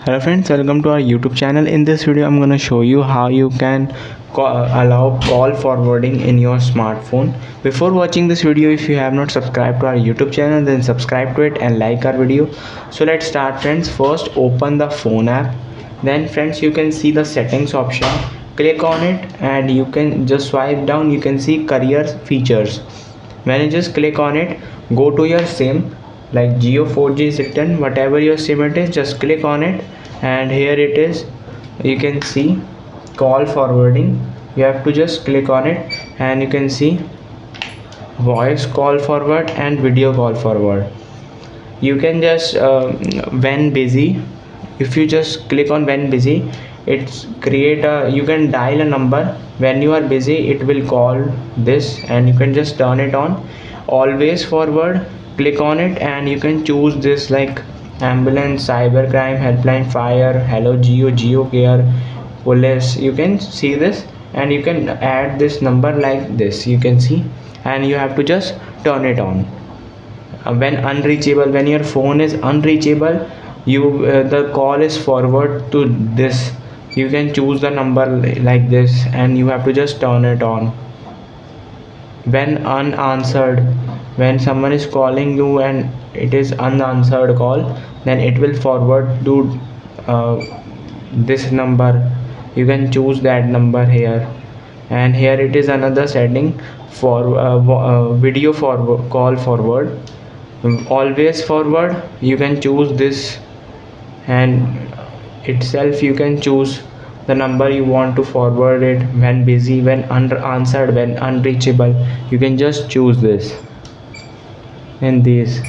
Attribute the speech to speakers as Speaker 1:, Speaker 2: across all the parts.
Speaker 1: Hello friends, welcome to our YouTube channel. In this video I'm going to show you how you can allow call forwarding in your smartphone. Before watching this video, if you have not subscribed to our YouTube channel, then subscribe to it and like our video. So let's start friends. First open the phone app. Then friends, you can see the settings option. Click on it and you can just swipe down. You can see career features. When you just click on it, go to your SIM, like Geo 4G is written, whatever your SIM it is, just click on it and here it is. You can see call forwarding. You have to just click on it and you can see voice call forward and video call forward. You can just when busy, if you just click on when busy, it's create a, you can dial a number. When you are busy, it will call this and you can just turn it on. Always forward, click on it and you can choose this like ambulance, cybercrime, helpline, fire, hello geo, geo care, police. You can see this and you can add this number like this, you can see, and you have to just turn it on. When unreachable, when your phone is unreachable, you the call is forward to this. You can choose the number like this and you have to just turn it on. When unanswered, when someone is calling you and it is unanswered call, then it will forward to uh, this number. You can choose that number here, and here it is another setting for video forward, call forward, always forward. You can choose this and itself you can choose the number you want to forward it. When busy, when unanswered, when unreachable, you can just choose this and this.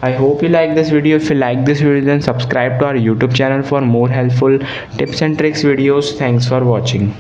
Speaker 1: I hope you like this video. If you like this video, then subscribe to our YouTube channel for more helpful tips and tricks videos. Thanks for watching.